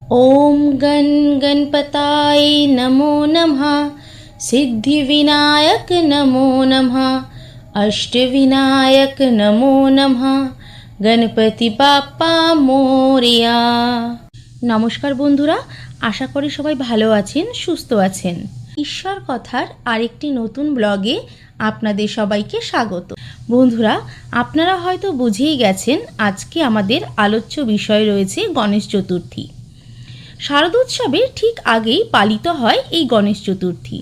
ओम गण गणपताय नमो नमः। सिद्धिविनायक नमो नमः। अष्टविनायक नमो नमः। गणपति बाप्पा मोरिया। নমস্কার বন্ধুরা, আশা করি সবাই ভালো আছেন, সুস্থ আছেন। ঈশ্বর কথার আরেকটি নতুন ব্লগে আপনাদের সবাইকে স্বাগত। বন্ধুরা, আপনারা হয়তো বুঝেই গেছেন আজকে আমাদের আলোচ্য বিষয় রয়েছে গণেশ চতুর্থী। শারদোৎসবের ঠিক আগেই পালিত হয় এই গণেশ চতুর্থী।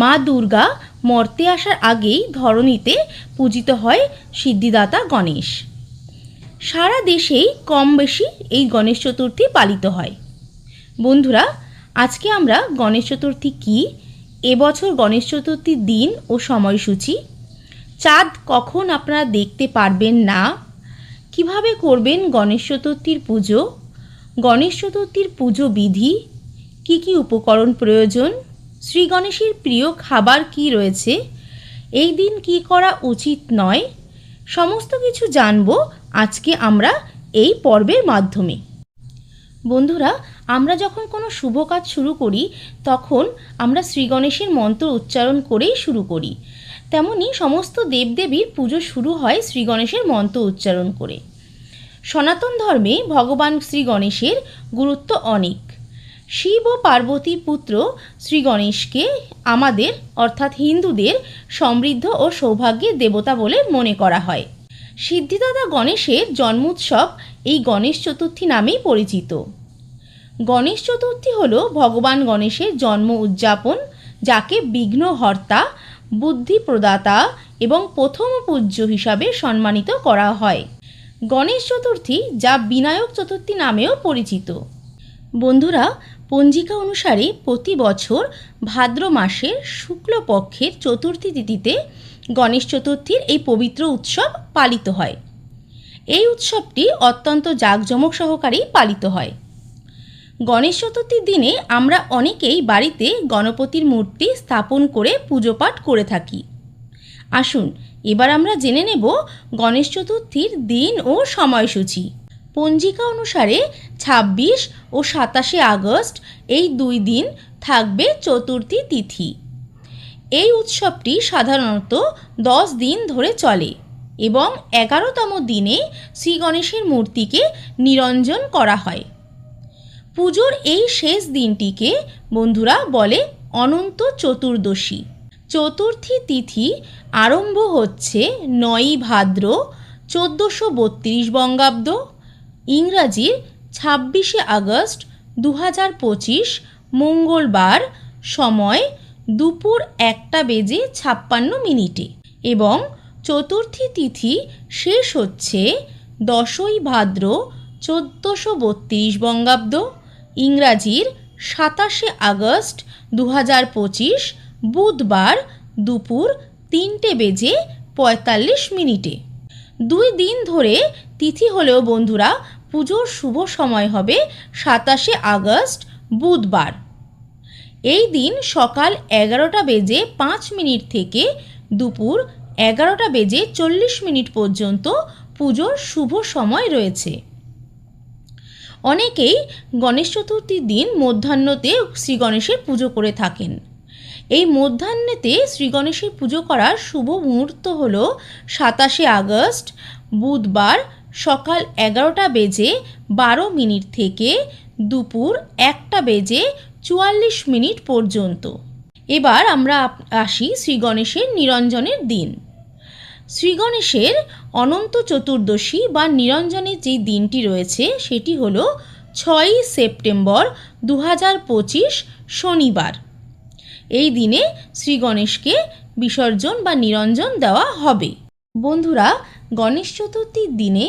মা দুর্গা মর্তে আসার আগেই ধরণীতে পূজিত হয় সিদ্ধিদাতা গণেশ। সারা দেশেই কম বেশি এই গণেশ চতুর্থী পালিত হয়। বন্ধুরা, আজকে আমরা গণেশ চতুর্থী কী, এবছর গণেশ চতুর্থীর দিন ও সময়সূচি, চাঁদ কখন আপনারা দেখতে পারবেন না, কিভাবে করবেন গণেশ চতুর্থীর পুজো, গণেশ চতুর্থীর পুজো বিধি, কি কি উপকরণ প্রয়োজন, শ্রী গণেশের প্রিয় খাবার কি রয়েছে, এই দিন কি করা উচিত নয়, সমস্ত কিছু জানব আজকে আমরা এই পর্বের মাধ্যমে। বন্ধুরা, আমরা যখন কোনো শুভ কাজ শুরু করি তখন আমরা শ্রী গণেশের মন্ত্র উচ্চারণ করেই শুরু করি। তেমনি সমস্ত দেবদেবীর পুজো শুরু হয় শ্রী গণেশের মন্ত্র উচ্চারণ করে। সনাতন ধর্মে ভগবান শ্রী গণেশের গুরুত্ব অনেক। শিব ও পার্বতীর পুত্র শ্রী গণেশকে আমাদের অর্থাৎ হিন্দুদের সমৃদ্ধ ও সৌভাগ্যের দেবতা বলে মনে করা হয়। সিদ্ধিদাতা গণেশের জন্মোৎসব এই গণেশ চতুর্থী নামেই পরিচিত। গণেশ চতুর্থী হল ভগবান গণেশের জন্ম উদযাপন, যাকে বিঘ্নহর্তা, বুদ্ধি প্রদাতা এবং প্রথম পূজ্য হিসাবে সম্মানিত করা হয়। গণেশ চতুর্থী যা বিনায়ক চতুর্থী নামেও পরিচিত। বন্ধুরা, পঞ্জিকা অনুসারে প্রতি বছর ভাদ্র মাসের শুক্লপক্ষের চতুর্থী তিথিতে গণেশ চতুর্থীর এই পবিত্র উৎসব পালিত হয়। এই উৎসবটি অত্যন্ত জাঁকজমক সহকারেই পালিত হয়। গণেশ চতুর্থীর দিনে আমরা অনেকেই বাড়িতে গণপতির মূর্তি স্থাপন করে পুজো পাঠ করে থাকি। আসুন এবার আমরা জেনে নেব গণেশ চতুর্থীর দিন ও সময়সূচি। পঞ্জিকা অনুসারে 26 ও 27 আগস্ট এই দুই দিন থাকবে চতুর্থী তিথি। এই উৎসবটি সাধারণত 10 দিন ধরে চলে এবং 11তম দিনে শ্রী গণেশের মূর্তিকে নিরঞ্জন করা হয়। পুজোর এই শেষ দিনটিকে বন্ধুরা বলে অনন্ত চতুর্দশী। চতুর্থী তিথি আরম্ভ হচ্ছে 9 ভাদ্র 1432 বঙ্গাব্দ, ইংরাজির 26 আগস্ট 2025 মঙ্গলবার, সময় দুপুর 1:56 এবং চতুর্থী তিথি শেষ হচ্ছে 10 ভাদ্র 1432 বঙ্গাব্দ, ইংরাজির 27 আগস্ট 2025 বুধবার দুপুর 3:45। 2 দিন ধরে তিথি হলেও বন্ধুরা পুজোর শুভ সময় হবে 27 আগস্ট বুধবার। এই দিন সকাল 11:05 থেকে দুপুর 11:40 পর্যন্ত পুজোর শুভ সময় রয়েছে। অনেকেই গণেশ চতুর্থীর দিন মধ্যাহ্নতে শ্রী গণেশের পুজো করে থাকেন। এই মধ্যাহ্নেতে শ্রী গণেশের পুজো করার শুভ মুহূর্ত হল 27 আগস্ট বুধবার সকাল 11:12 থেকে দুপুর 1:44 পর্যন্ত। এবার আমরা আসি শ্রী গণেশের নিরঞ্জনের দিন। শ্রী গণেশের অনন্ত চতুর্দশী বা নিরঞ্জনের যে দিনটি রয়েছে সেটি হল 6 সেপ্টেম্বর 2025 শনিবার। এই দিনে শ্রী গণেশকে বিসর্জন বা নিরঞ্জন দেওয়া হবে। বন্ধুরা, গণেশ চতুর্থীর দিনে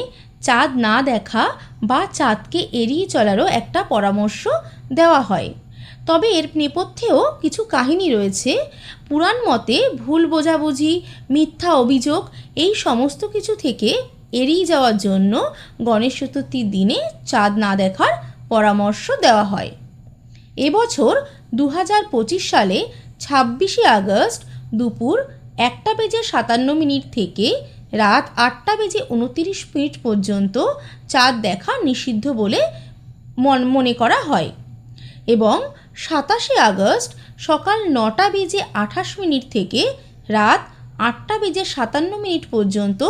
চাঁদ না দেখা বা চাঁদকে এড়িয়ে চলারও একটা পরামর্শ দেওয়া হয়। তবে এর নেপথ্যেও কিছু কাহিনী রয়েছে। পুরাণ মতে ভুল বোঝাবুঝি, মিথ্যা অভিযোগ এই সমস্ত কিছু থেকে এড়িয়ে যাওয়ার জন্য গণেশ চতুর্থীর দিনে চাঁদ না দেখার পরামর্শ দেওয়া হয়। এবছর 2025 সালে 26 আগস্ট দুপুর 1:57 থেকে রাত 8:29 পর্যন্ত চাঁদ দেখা নিষিদ্ধ বলে মনে করা হয় এবং 27 আগস্ট সকাল 9:28 থেকে রাত 8:57 পর্যন্ত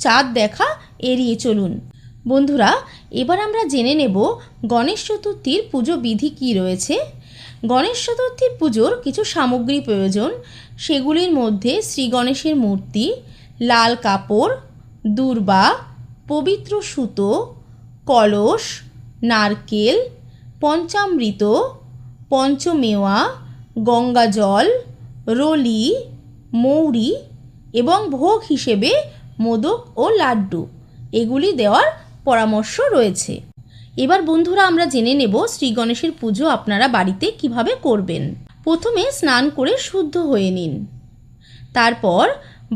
চাঁদ দেখা এড়িয়ে চলুন। বন্ধুরা, এবার আমরা জেনে নেব গণেশ চতুর্থীর পুজো বিধি কী রয়েছে। গণেশ চতুর্থীর পুজোর কিছু সামগ্রী প্রয়োজন। সেগুলির মধ্যে শ্রী গণেশের মূর্তি, লাল কাপড়, দূর্বা, পবিত্র সুতো, কলস, নারকেল, পঞ্চামৃত, পঞ্চমেওয়া, গঙ্গা জল, রলি, মৌরি এবং ভোগ হিসেবে মোদক ও লাড্ডু এগুলি দেওয়ার পরামর্শ রয়েছে। এবার বন্ধুরা আমরা জেনে নেব শ্রী গণেশের পুজো আপনারা বাড়িতে কিভাবে করবেন। প্রথমে স্নান করে শুদ্ধ হয়ে নিন। তারপর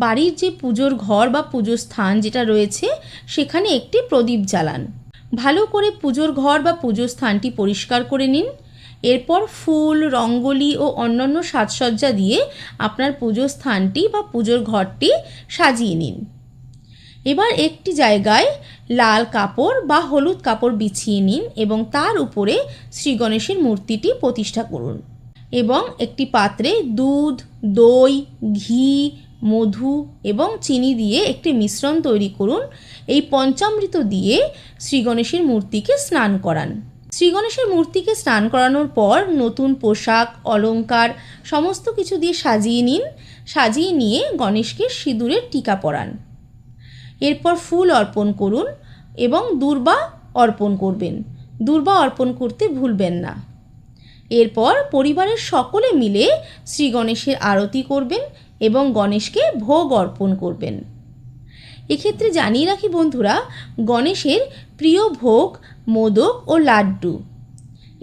বাড়ির যে পুজোর ঘর বা পুজোর স্থান যেটা রয়েছে সেখানে একটি প্রদীপ জ্বালান। ভালো করে পুজোর ঘর বা পুজোর স্থানটি পরিষ্কার করে নিন। এরপর ফুল, রঙ্গোলি ও অন্যান্য সাজসজ্জা দিয়ে আপনার পুজোর স্থানটি বা পুজোর ঘরটি সাজিয়ে নিন। এবার একটি জায়গায় লাল কাপড় বা হলুদ কাপড় বিছিয়ে নিন এবং তার উপরে শ্রী গণেশের মূর্তিটি প্রতিষ্ঠা করুন এবং একটি পাত্রে দুধ, দই, ঘি, মধু এবং চিনি দিয়ে একটি মিশ্রণ তৈরি করুন। এই পঞ্চামৃত দিয়ে শ্রী গণেশের মূর্তিকে স্নান করান। শ্রী গণেশের মূর্তিকে স্নান করানোর পর নতুন পোশাক, অলংকার সমস্ত কিছু দিয়ে সাজিয়ে নিন। সাজিয়ে নিয়ে গণেশকে সিঁদুরের টিকা পরান। এরপর ফুল অর্পণ করুন এবং দূর্বা অর্পণ করবেন। দূর্বা অর্পণ করতে ভুলবেন না। এরপর পরিবারের সকলে মিলে শ্রী গণেশের আরতি করবেন এবং গণেশকে ভোগ অর্পণ করবেন। এক্ষেত্রে জানিয়ে রাখি বন্ধুরা, গণেশের প্রিয় ভোগ মোদক ও লাড্ডু।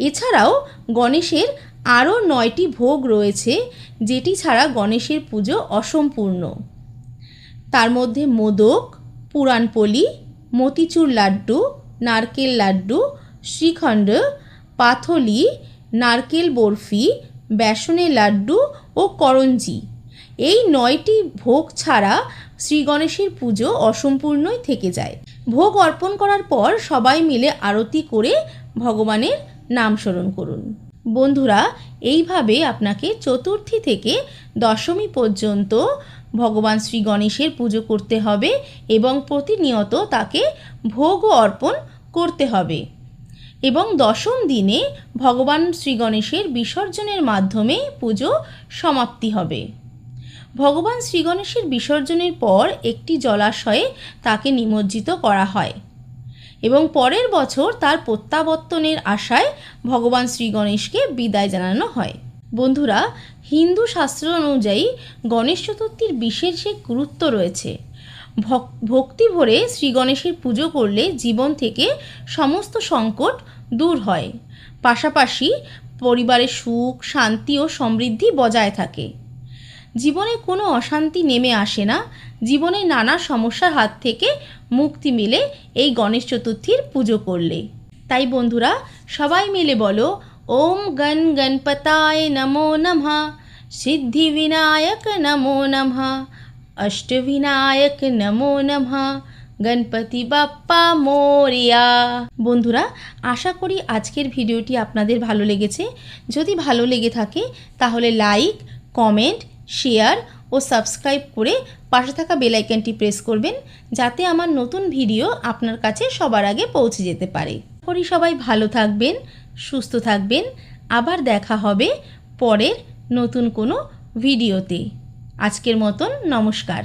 এছাড়াও গণেশের আরও 9টি ভোগ রয়েছে যেটি ছাড়া গণেশের পুজো অসম্পূর্ণ। তার মধ্যে মোদক, পুরাণপলি, মতিচুর লাড্ডু, নারকেল লাড্ডু, শ্রীখণ্ড, পাথলি, নারকেল বরফি, বেসনের লাড্ডু ও করঞ্জি। এই 9টি ভোগ ছাড়া শ্রী গণেশের পুজো অসম্পূর্ণই থেকে যায়। ভোগ অর্পণ করার পর সবাই মিলে আরতি করে ভগবানের নাম স্মরণ করুন। বন্ধুরা, এইভাবে আপনাকে চতুর্থী থেকে দশমী পর্যন্ত ভগবান শ্রী গণেশের পুজো করতে হবে এবং প্রতিনিয়ত তাকে ভোগও অর্পণ করতে হবে এবং দশম দিনে ভগবান শ্রী গণেশের বিসর্জনের মাধ্যমে পুজো সমাপ্তি হবে। ভগবান শ্রী গণেশের বিসর্জনের পর একটি জলাশয়ে তাকে নিমজ্জিত করা হয় এবং পরের বছর তার প্রত্যাবর্তনের আশায় ভগবান শ্রী গণেশকে বিদায় জানানো হয়। বন্ধুরা, হিন্দু শাস্ত্র অনুযায়ী গণেশ চতুর্থীর বিশেষ এক গুরুত্ব রয়েছে। ভক্তি ভরে শ্রী গণেশের পুজো করলে জীবন থেকে সমস্ত সংকট দূর হয়, পাশাপাশি পরিবারের সুখ, শান্তি ও সমৃদ্ধি বজায় থাকে। জীবনে কোনো অশান্তি নেমে আসে না। জীবনে নানা সমস্যার হাত থেকে মুক্তি মিলে এই গণেশ চতুর্থীর পুজো করলে। তাই বন্ধুরা, সবাই মিলে বলো, ওম গণ গণপতায় নমো নমঃ, সিদ্ধি বিনায়ক নমো নমঃ, অষ্টবিনায়ক নমো নমঃ, গণপতি বাপ্পা মোরিয়া। বন্ধুরা, আশা করি আজকের ভিডিওটি আপনাদের ভালো লেগেছে। যদি ভালো লেগে থাকে তাহলে লাইক, কমেন্ট, শেয়ার ও সাবস্ক্রাইব করে পাশে থাকা বেল আইকনটি প্রেস করবেন যাতে আমার নতুন ভিডিও আপনার কাছে সবার আগে পৌঁছে যেতে পারে। করি সবাই ভালো থাকবেন, সুস্থ থাকবেন। আবার দেখা হবে পরের নতুন কোনো ভিডিওতে। আজকের মতন নমস্কার।